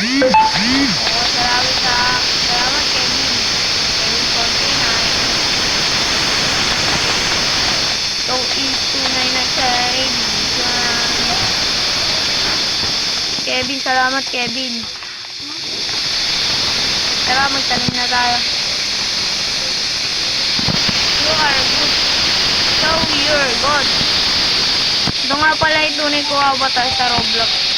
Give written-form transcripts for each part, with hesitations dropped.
Salamat Kevin. Kevin 49. So, tunay na kaibigan. Kevin, salamat Kevin. Tara, magtanim na tayo. You are good. So, you're good. Ito nga pala yung tunay ko avatar sa Roblox.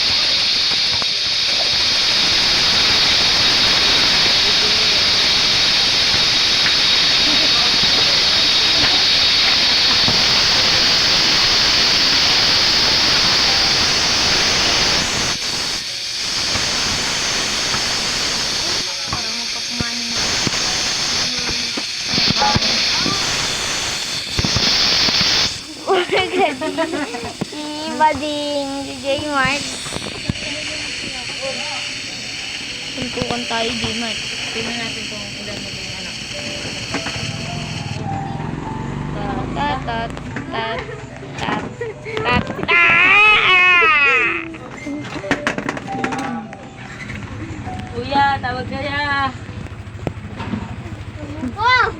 Si Bading, si J Mart. Tuntukan tayo, J Mart. Tingnan natin kung ilan mo yung anak. Tat, tat, tat, tat, tat, Kuya, tawag ka niya. Wow!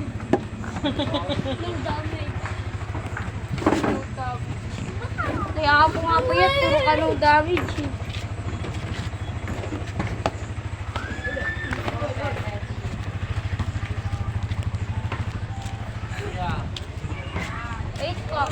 Kaya ako nga po yan, puro ka no damage. Wait ko.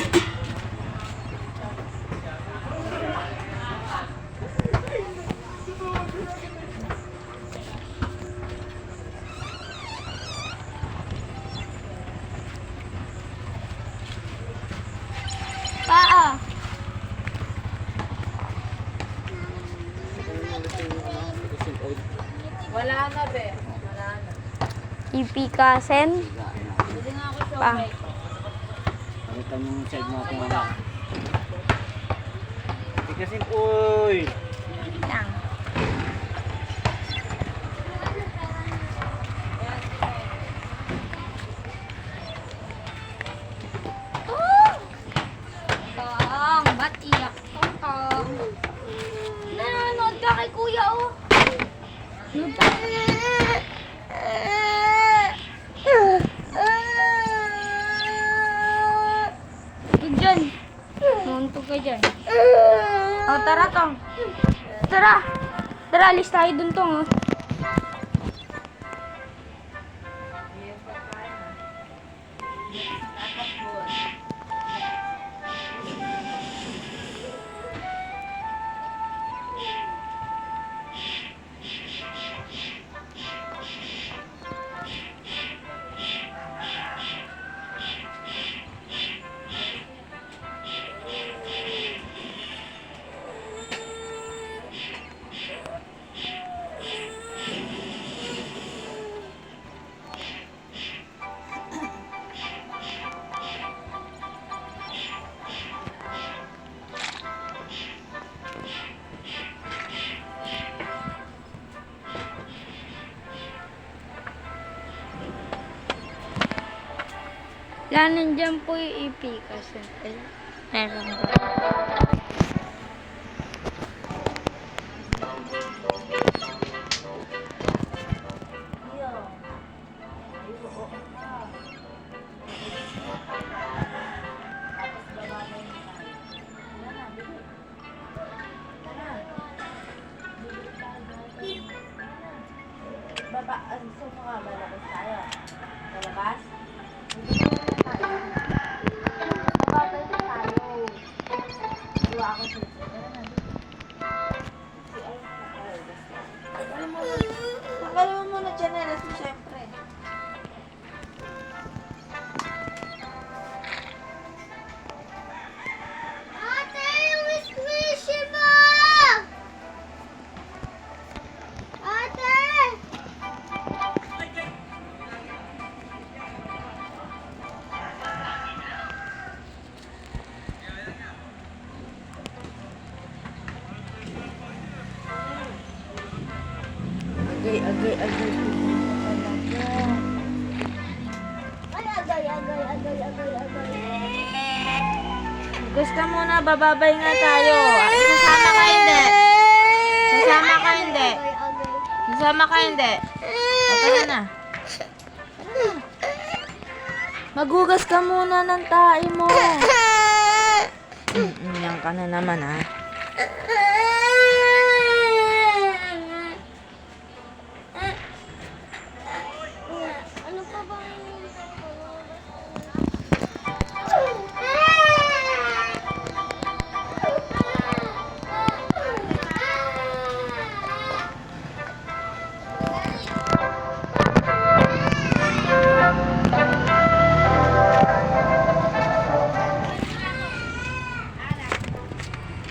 Paa. Wala na, be. Wala na. Ipikasen. Hindi nga ako siya. Pa. Pakita mo yung side natin anak. Tikasin, uy! Lang. Tong, ba't iyak? Tong. Nanonood ka kay kuya, oh. Nanonood ka. Tug dyan. Nuntog ka dyan. Oh, tara, Tong. Tara. Tara, alis tayo dun, Tong, oh. Nandiyan po yung ipikasen. Meron ba? Baba, gusto mo nga malabas tayo. Malabas? Bababay na tayo. Iwa ako sa Tanggalin mo muna dyan, elas mo syempre. Ate, yung squishy mo! Ate! Agay. Ay, agay. Gusto mo na, bababay nga tayo. Sasama ka hindi? Sasama ka hindi? Agay. Sasama ka hindi? Okay na. Maghugas ka muna ng tae mo. Yan ka na naman ha. Ano pa ba?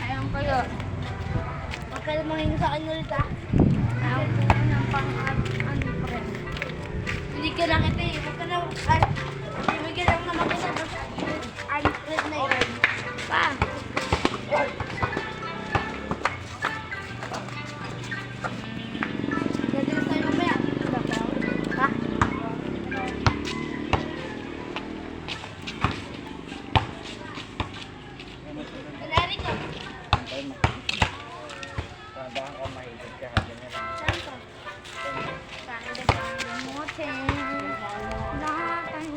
Ayun kayo. Huwag ka lumangin sa akin ulit ah. Ayaw ko na ng pang-ano friend. Hindi ka lang ito eh. Huwag ka lang, bibigyan lang naman kita ng unfriend na yun. Pa. Dati na tayo mamaya. Ha? Malari ka. Antay mo. Tandaan ka, mahigit ka. Ganyan lang. Saan ka? Kanda ka mo, lahat ang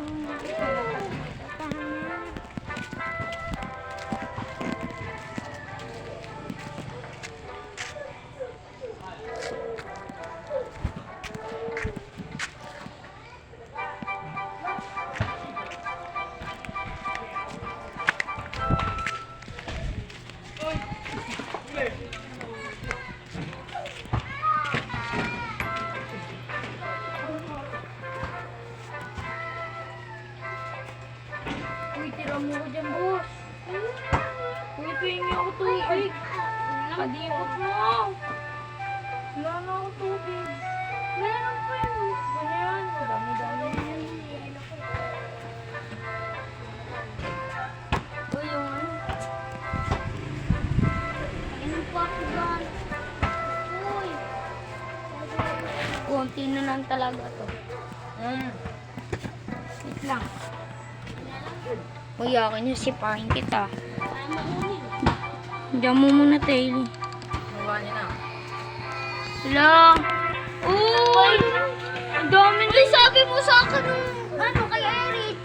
Uy, tira mo ko dyan, boss. Uy, tingin ako tubig. Nakadikot mo. Wala na ako tubig. Meron pa yun. Ganyan. Dami-dami na yan. Uy, yung ano. Inom pa ako dyan. Uy. Kunti na lang talaga to. Wait lang. Uy, akin yung sipahin kita. Diyan mo muna, Taylor. Magawa niya na. Wala. Uy! Ang dami na. Uy, sabi mo sa akin nung, ano, kay Eric.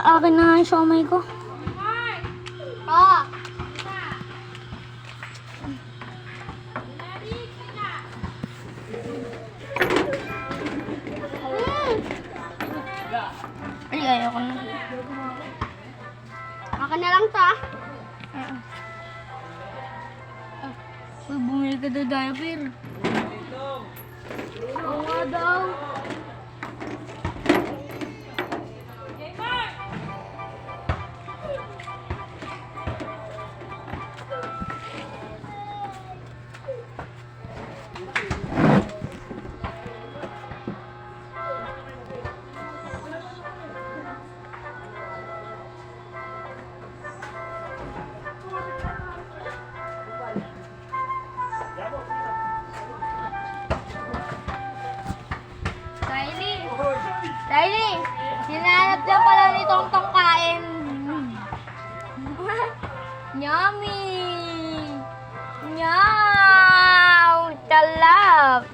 Akin na nga yung siomay ko. Pa! Ay, ayoko na. Akin na lang ta. Uy, bumili ka daw diaper. Oo nga daw. Kylie, hinahanap lang pala ni Tongtong kain. Yummy! Nyaw! Talap!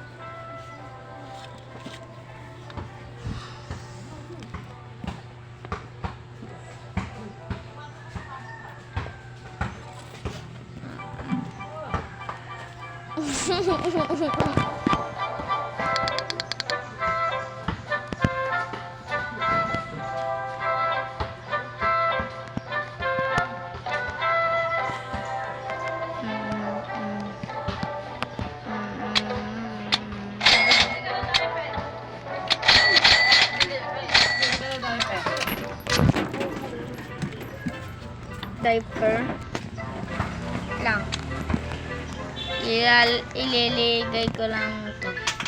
Diaper lang. Ililigay ko lang ito.